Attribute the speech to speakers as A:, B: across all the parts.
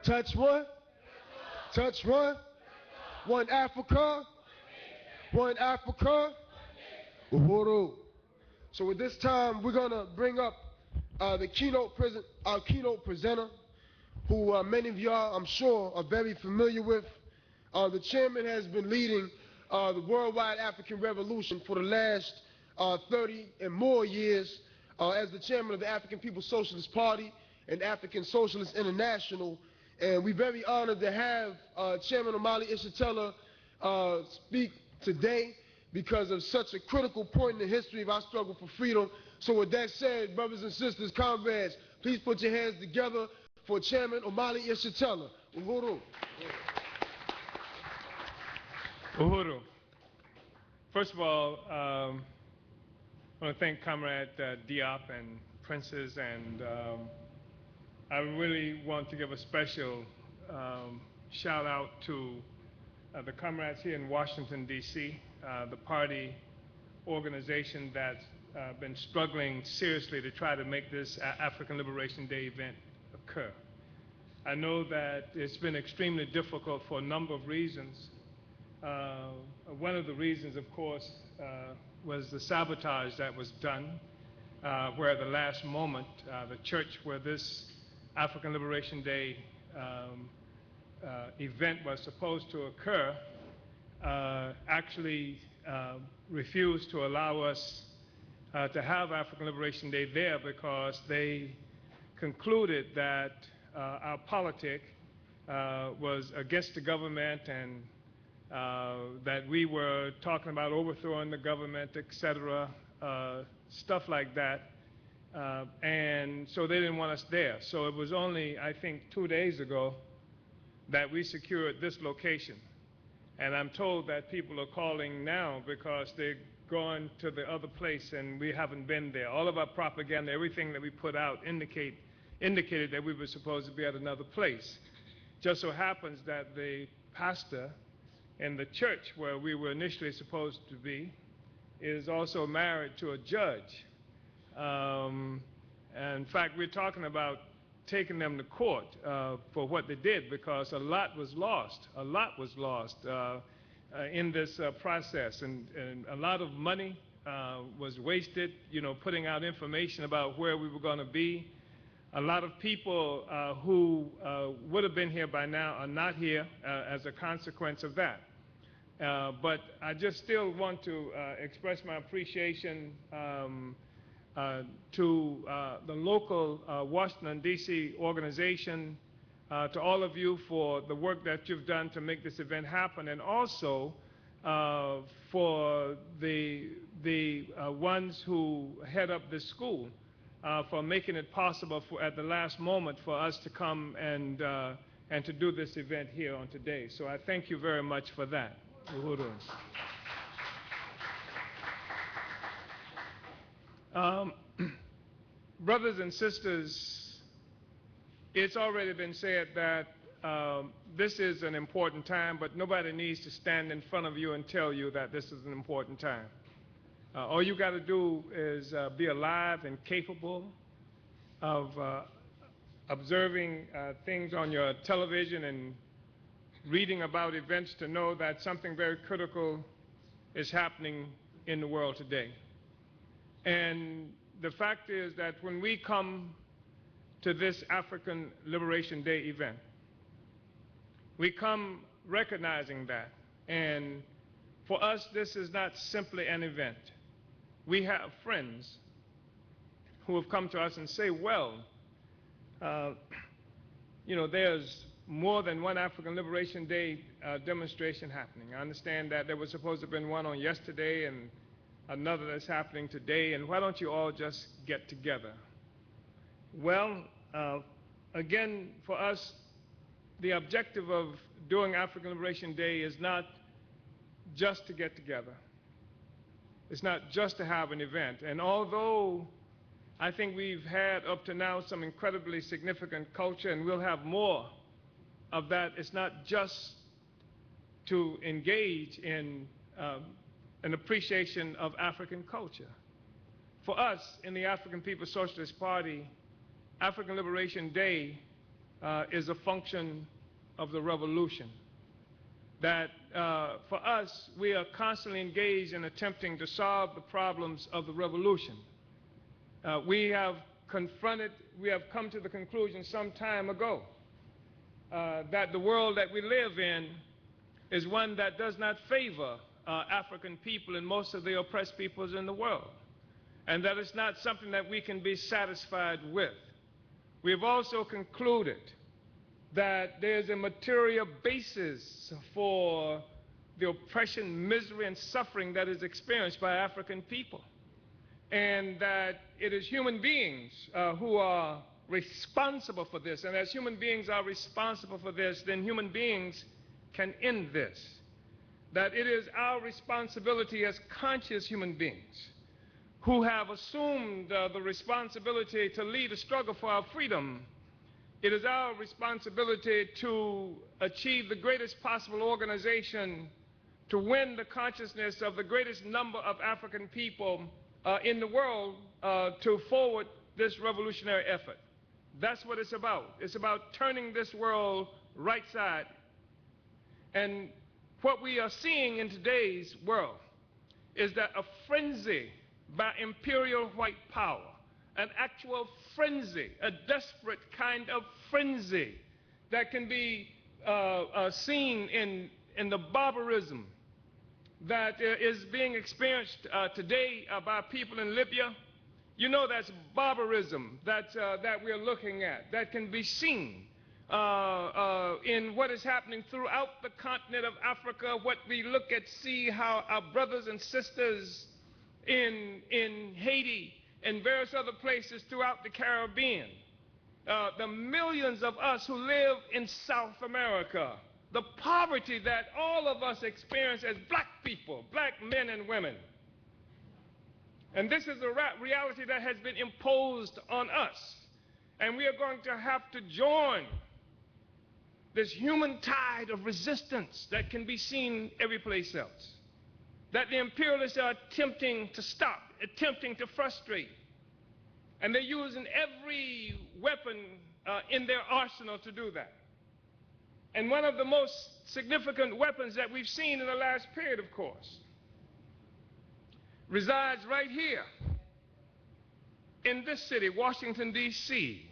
A: Touch one. Touch one. One Africa. One Africa. Uhuru. So at this time, we're going to bring up our keynote presenter, who many of y'all, I'm sure, are very familiar with. The chairman has been leading the worldwide African revolution for the last 30 and more years as the chairman of the African People's Socialist Party and African Socialist International. And we're very honored to have Chairman Omali Yeshitela speak today because of such a critical point in the history of our struggle for freedom. So with that said, brothers and sisters, comrades, please put your hands together for Chairman Omali Yeshitela. Uhuru.
B: Uhuru. First of all, I want to thank Comrade Diop and Princess, and I really want to give a special shout out to the comrades here in Washington, D.C., the party organization that's been struggling seriously to try to make this African Liberation Day event occur. I know that it's been extremely difficult for a number of reasons. One of the reasons, of course, was the sabotage that was done, where at the last moment, the church where this African Liberation Day event was supposed to occur actually refused to allow us to have African Liberation Day there because they concluded that our politic was against the government and that we were talking about overthrowing the government, etc., stuff like that. And so they didn't want us there. So it was only, I think, 2 days ago that we secured this location. And I'm told that people are calling now because they're going to the other place and we haven't been there. All of our propaganda, everything that we put out indicated that we were supposed to be at another place. Just so happens that the pastor in the church where we were initially supposed to be is also married to a judge. And in fact, we're talking about taking them to court for what they did because a lot was lost. A lot was lost in this process, and a lot of money was wasted, putting out information about where we were going to be. A lot of people who would have been here by now are not here as a consequence of that. But I just still want to express my appreciation to the local Washington, D.C. organization, to all of you for the work that you've done to make this event happen, and also for the ones who head up this school for making it possible at the last moment for us to come and to do this event here on today. So I thank you very much for that. Uhuru. Brothers and sisters, it's already been said that this is an important time, but nobody needs to stand in front of you and tell you that this is an important time. All you got to do is be alive and capable of observing things on your television and reading about events to know that something very critical is happening in the world today. And the fact is that when we come to this African Liberation Day event, we come recognizing that. And for us, this is not simply an event. We have friends who have come to us and say, well, there's more than one African Liberation Day demonstration happening. I understand that there was supposed to have been one on yesterday and another that's happening today, and why don't you all just get together? Well, again, for us, the objective of doing African Liberation Day is not just to get together. It's not just to have an event. And although I think we've had up to now some incredibly significant culture, and we'll have more of that, it's not just to engage in an appreciation of African culture. For us in the African People's Socialist Party, African Liberation Day is a function of the revolution. That for us, we are constantly engaged in attempting to solve the problems of the revolution. We have come to the conclusion some time ago that the world that we live in is one that does not favor African people and most of the oppressed peoples in the world, and that it's not something that we can be satisfied with. We have also concluded that there's a material basis for the oppression, misery, and suffering that is experienced by African people, and that it is human beings who are responsible for this. And as human beings are responsible for this, then human beings can end this. That it is our responsibility as conscious human beings who have assumed the responsibility to lead a struggle for our freedom. It is our responsibility to achieve the greatest possible organization to win the consciousness of the greatest number of African people in the world to forward this revolutionary effort. That's what it's about. It's about turning this world right side. And what we are seeing in today's world is that a frenzy by imperial white power, an actual frenzy, a desperate kind of frenzy that can be seen in the barbarism that is being experienced today by people in Libya. You know, that's barbarism that we're looking at, that can be seen in what is happening throughout the continent of Africa. What we look at, see how our brothers and sisters in Haiti and various other places throughout the Caribbean, the millions of us who live in South America, the poverty that all of us experience as black people, black men and women. And this is a reality that has been imposed on us. And we are going to have to join this human tide of resistance that can be seen every place else, that the imperialists are attempting to stop, attempting to frustrate. And they're using every weapon in their arsenal to do that. And one of the most significant weapons that we've seen in the last period, of course, resides right here in this city, Washington, D.C.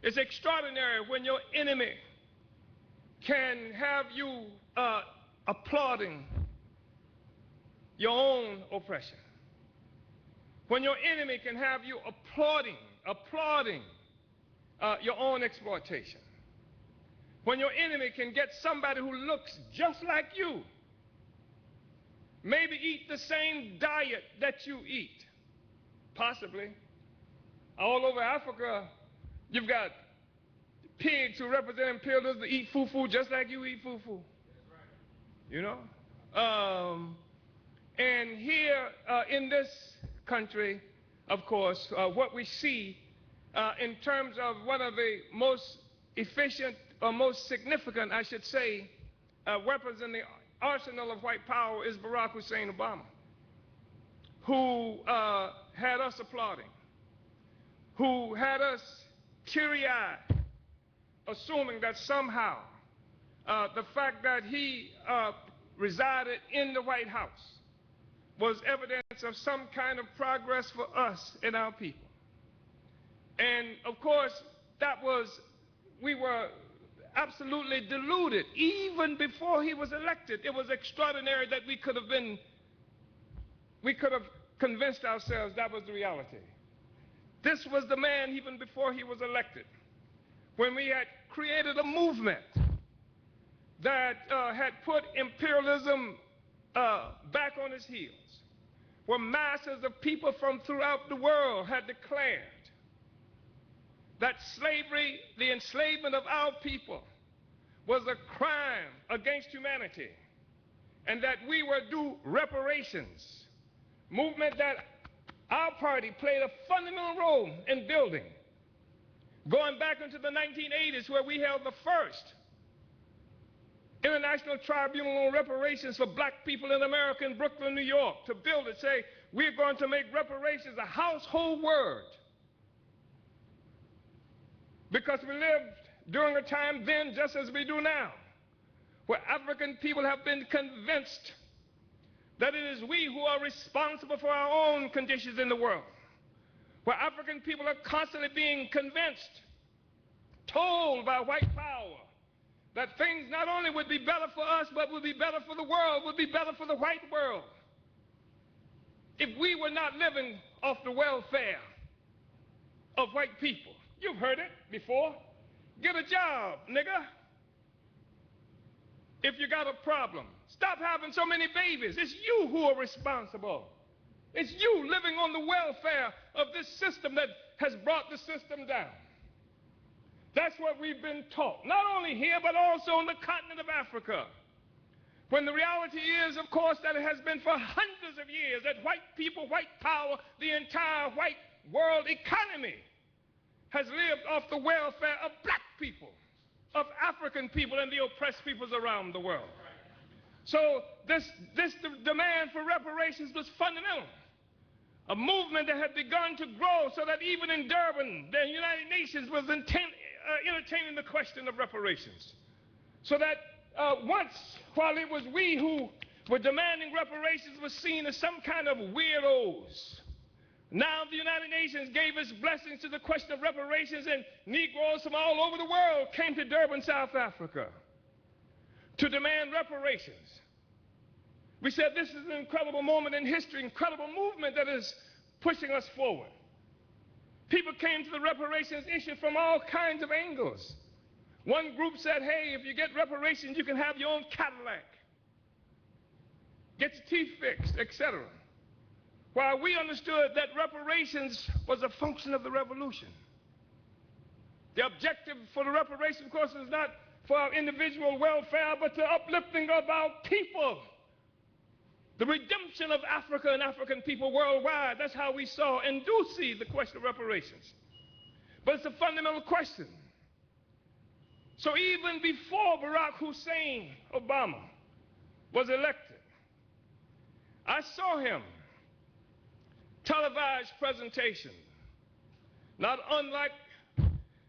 B: It's extraordinary when your enemy can have you applauding your own oppression. When your enemy can have you applauding your own exploitation. When your enemy can get somebody who looks just like you, maybe eat the same diet that you eat, possibly. All over Africa, you've got pigs who represent imperialism that eat fufu just like you eat fufu. You know? And here in this country, of course, what we see in terms of one of the most efficient or most significant, I should say, weapons in the arsenal of white power is Barack Hussein Obama, who had us applauding, who had us teary-eyed, assuming that somehow the fact that he resided in the White House was evidence of some kind of progress for us and our people. And of course, we were absolutely deluded even before he was elected. It was extraordinary that we could have convinced ourselves that was the reality. This was the man even before he was elected, when we had created a movement that had put imperialism back on its heels, where masses of people from throughout the world had declared that slavery, the enslavement of our people, was a crime against humanity, and that we were due reparations. Movement that our party played a fundamental role in building, going back into the 1980s, where we held the first International Tribunal on Reparations for black people in America in Brooklyn, New York, to build it, say, we're going to make reparations a household word. Because we lived during a time then, just as we do now, where African people have been convinced that it is we who are responsible for our own conditions in the world, where African people are constantly being convinced, told by white power, that things not only would be better for us, but would be better for the world, would be better for the white world, if we were not living off the welfare of white people. You've heard it before. Get a job, nigga. If you got a problem, stop having so many babies. It's you who are responsible. It's you living on the welfare of this system that has brought the system down. That's what we've been taught, not only here, but also on the continent of Africa. When the reality is, of course, that it has been for hundreds of years that white people, white power, the entire white world economy has lived off the welfare of black people, of African people, and the oppressed peoples around the world. So this demand for reparations was fundamental. A movement that had begun to grow so that even in Durban, the United Nations was entertaining the question of reparations. So that once, while it was we who were demanding reparations, was seen as some kind of weirdos. Now the United Nations gave its blessings to the question of reparations, and Negroes from all over the world came to Durban, South Africa, to demand reparations. We said this is an incredible moment in history, incredible movement that is pushing us forward. People came to the reparations issue from all kinds of angles. One group said, hey, if you get reparations, you can have your own Cadillac, get your teeth fixed, etc. While we understood that reparations was a function of the revolution. The objective for the reparations, of course, is not for our individual welfare, but the uplifting of our people. The redemption of Africa and African people worldwide. That's how we saw and do see the question of reparations. But it's a fundamental question. So even before Barack Hussein Obama was elected, I saw him televised presentation, not unlike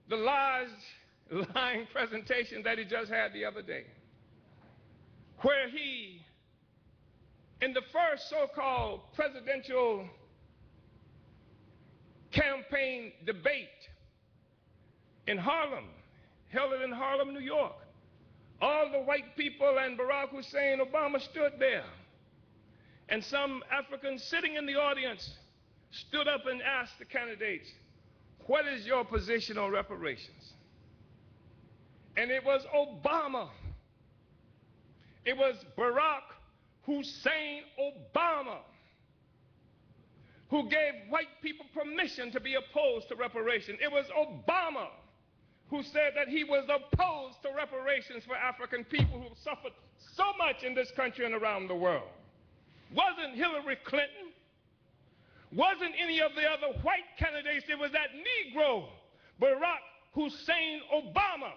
B: the lying presentation that he just had the other day, where he, in the first so-called presidential campaign debate in Harlem, held it in Harlem, New York, all the white people and Barack Hussein Obama stood there. And some Africans sitting in the audience stood up and asked the candidates, what is your position on reparations? And it was Obama. It was Barack Hussein Obama who gave white people permission to be opposed to reparations. It was Obama who said that he was opposed to reparations for African people who suffered so much in this country and around the world. Wasn't Hillary Clinton, wasn't any of the other white candidates. It was that Negro, Barack Hussein Obama,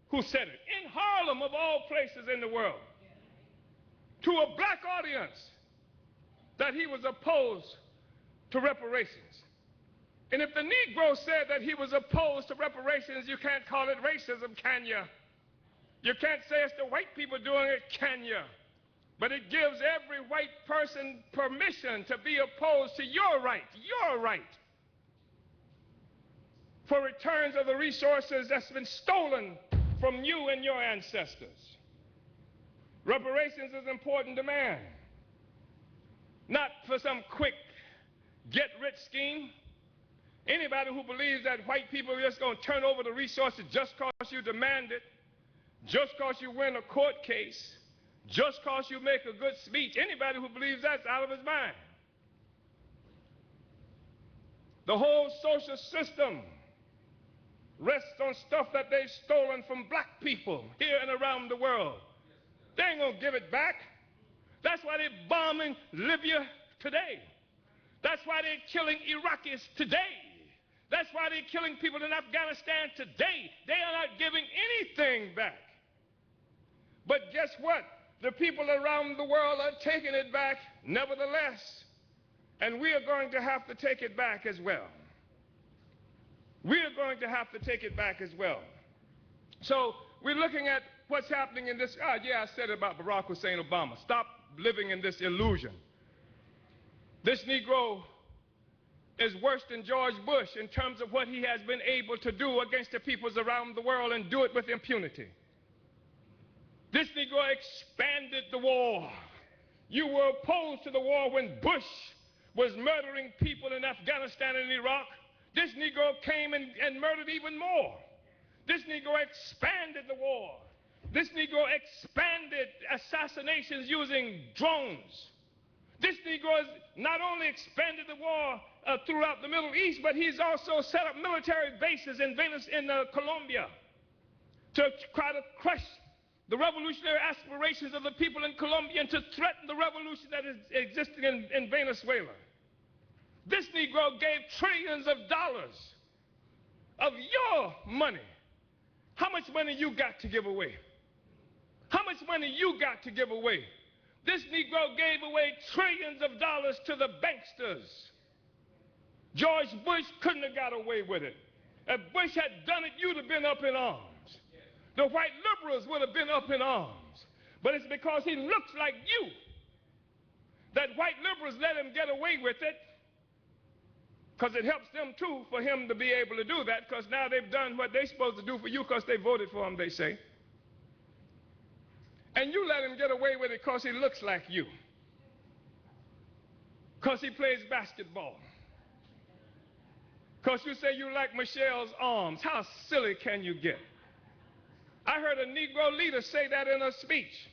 B: who said it in Harlem, of all places in the world, to a black audience, that he was opposed to reparations. And if the Negro said that he was opposed to reparations, you can't call it racism, can you? You can't say it's the white people doing it, can you? But it gives every white person permission to be opposed to your right for returns of the resources that's been stolen from you and your ancestors. Reparations is an important demand, not for some quick get-rich scheme. Anybody who believes that white people are just going to turn over the resources just because you demand it, just because you win a court case, just because you make a good speech, anybody who believes that's out of his mind. The whole social system rests on stuff that they've stolen from black people here and around the world. They ain't gonna give it back. That's why they're bombing Libya today. That's why they're killing Iraqis today. That's why they're killing people in Afghanistan today. They are not giving anything back. But guess what? The people around the world are taking it back nevertheless. And we are going to have to take it back as well. We are going to have to take it back as well. So we're looking at what's happening in this. Yeah, I said it about Barack Hussein Obama. Stop living in this illusion. This Negro is worse than George Bush in terms of what he has been able to do against the peoples around the world and do it with impunity. This Negro expanded the war. You were opposed to the war when Bush was murdering people in Afghanistan and Iraq. This Negro came and murdered even more. This Negro expanded the war. This Negro expanded assassinations using drones. This Negro has not only expanded the war throughout the Middle East, but he's also set up military bases in Colombia to try to crush the revolutionary aspirations of the people in Colombia and to threaten the revolution that is existing in Venezuela. This Negro gave trillions of dollars of your money. How much money you got to give away? How much money you got to give away? This Negro gave away trillions of dollars to the banksters. George Bush couldn't have got away with it. If Bush had done it, you'd have been up in arms. The white liberals would have been up in arms. But it's because he looks like you that white liberals let him get away with it, because it helps them too for him to be able to do that, because now they've done what they're supposed to do for you because they voted for him, they say. And you let him get away with it because he looks like you, because he plays basketball, because you say you like Michelle's arms. How silly can you get? I heard a Negro leader say that in a speech.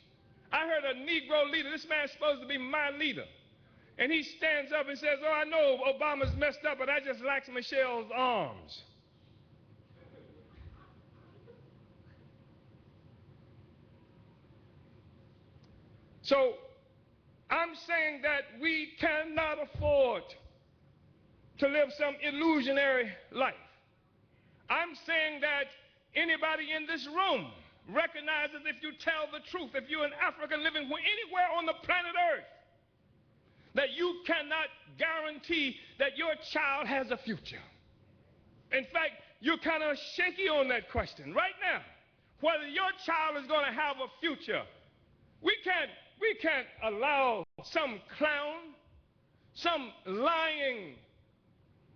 B: I heard a Negro leader, this man's supposed to be my leader, and he stands up and says, oh, I know Obama's messed up, but I just like Michelle's arms. So I'm saying that we cannot afford to live some illusionary life. I'm saying that anybody in this room recognizes, if you tell the truth, if you're an African living anywhere on the planet Earth, that you cannot guarantee that your child has a future. In fact, you're kind of shaky on that question right now, whether your child is going to have a future. We can't allow some clown, some lying,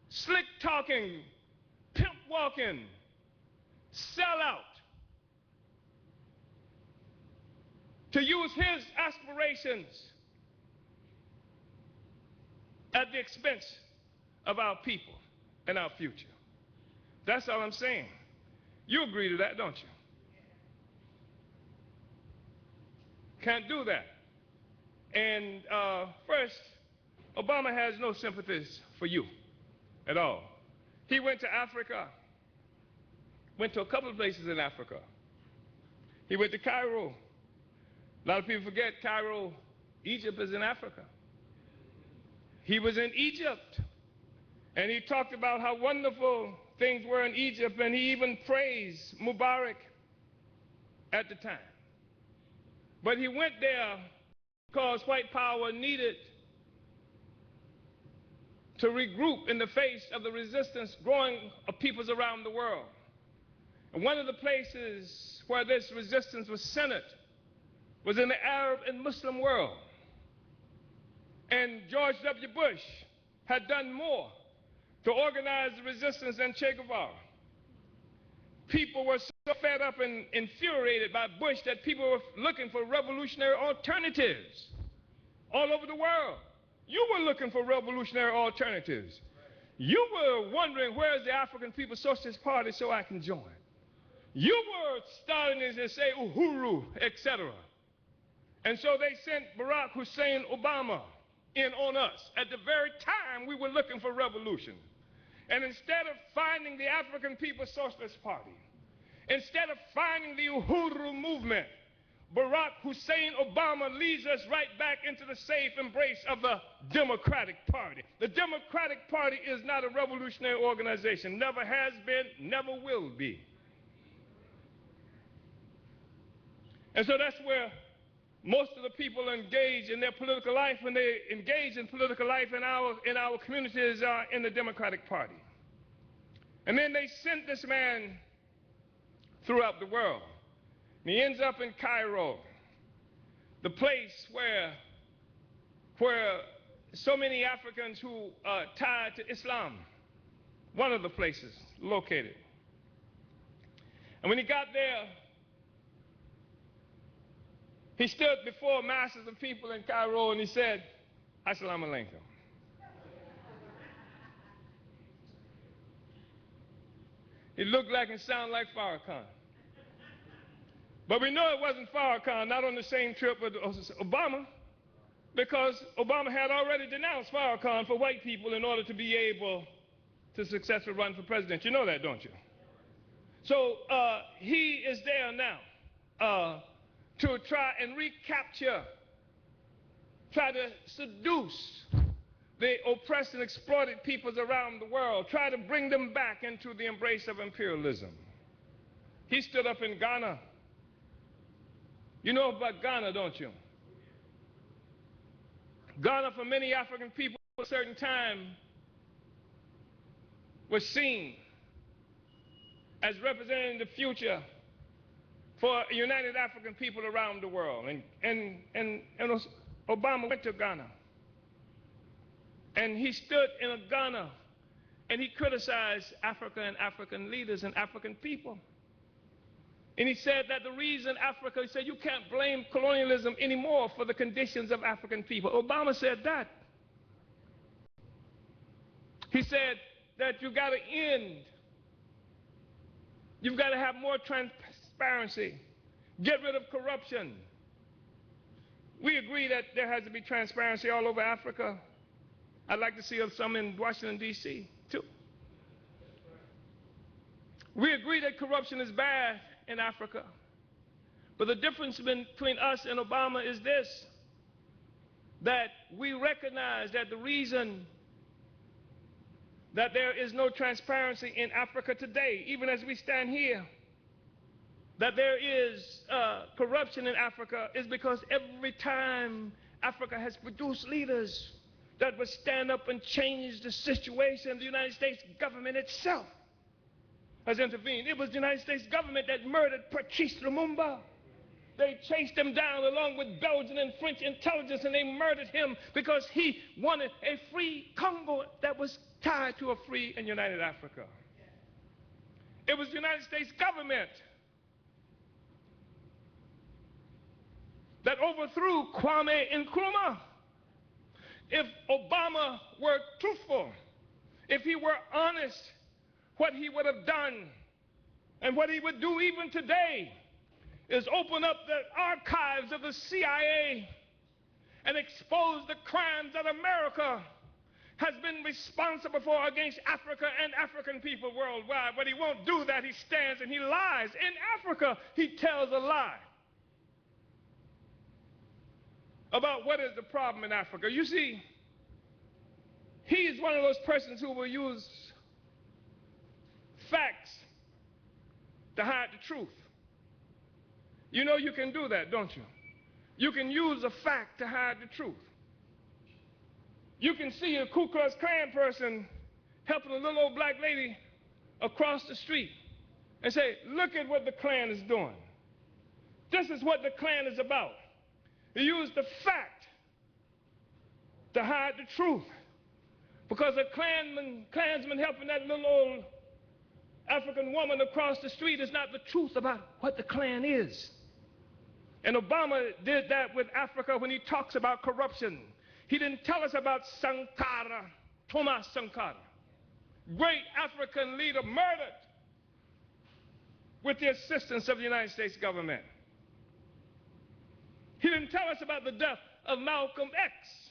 B: slick-talking, pimp-walking sellout to use his aspirations at the expense of our people and our future. That's all I'm saying. You agree to that, don't you? Can't do that. And first, Obama has no sympathies for you at all. He went to Africa, went to a couple of places in Africa. He went to Cairo. A lot of people forget Cairo, Egypt is in Africa. He was in Egypt, and he talked about how wonderful things were in Egypt, and he even praised Mubarak at the time. But he went there because white power needed to regroup in the face of the resistance growing of peoples around the world. And one of the places where this resistance was centered was in the Arab and Muslim world. And George W. Bush had done more to organize the resistance than Che Guevara. People were so fed up and infuriated by Bush that people were looking for revolutionary alternatives all over the world. You were looking for revolutionary alternatives. You were wondering, where's the African People's Socialist Party so I can join? You were starting to say Uhuru, etc. And so they sent Barack Hussein Obama in on us at the very time we were looking for revolution. And instead of finding the African People's Socialist Party, instead of finding the Uhuru movement, Barack Hussein Obama leads us right back into the safe embrace of the Democratic Party. The Democratic Party is not a revolutionary organization, never has been, never will be. And so that's where most of the people engage in their political life. When they engage in political life in our communities are in the Democratic Party. And then they sent this man throughout the world. And he ends up in Cairo, the place where so many Africans who are tied to Islam, one of the places located. And when he got there, he stood before masses of people in Cairo and he said, Assalamu alaikum. He looked like and sounded like Farrakhan. But we know it wasn't Farrakhan, not on the same trip with Obama, because Obama had already denounced Farrakhan for white people in order to be able to successfully run for president. You know that, don't you? So he is there now to try and recapture, try to seduce the oppressed and exploited peoples around the world, try to bring them back into the embrace of imperialism. He stood up in Ghana. You know about Ghana, don't you? Ghana, for many African people at a certain time, was seen as representing the future for united African people around the world. And Obama went to Ghana. And he stood in Ghana and he criticized Africa and African leaders and African people. And he said that the reason Africa, he said, you can't blame colonialism anymore for the conditions of African people. Obama said that. He said that you got to end. You've got to have more transparency. Get rid of corruption. We agree that there has to be transparency all over Africa. I'd like to see some in Washington, D.C., too. We agree that corruption is bad in Africa. But the difference between us and Obama is this, that we recognize that the reason that there is no transparency in Africa today, even as we stand here, that there is corruption in Africa is because every time Africa has produced leaders that would stand up and change the situation, the United States government itself has intervened. It was the United States government that murdered Patrice Lumumba. They chased him down along with Belgian and French intelligence, and they murdered him because he wanted a free Congo that was tied to a free and united Africa. It was the United States government that overthrew Kwame Nkrumah. If Obama were truthful, if he were honest, what he would have done and what he would do even today is open up the archives of the CIA and expose the crimes that America has been responsible for against Africa and African people worldwide. But he won't do that. He stands and he lies. In Africa, he tells a lie about what is the problem in Africa. You see, he is one of those persons who will use facts to hide the truth. You know you can do that, don't you? You can use a fact to hide the truth. You can see a Ku Klux Klan person helping a little old black lady across the street and say, look at what the Klan is doing. This is what the Klan is about. He used the fact to hide the truth. Because a Klansman helping that little old African woman across the street is not the truth about what the Klan is. And Obama did that with Africa when he talks about corruption. He didn't tell us about Sankara, Thomas Sankara, great African leader murdered with the assistance of the United States government. He didn't tell us about the death of Malcolm X,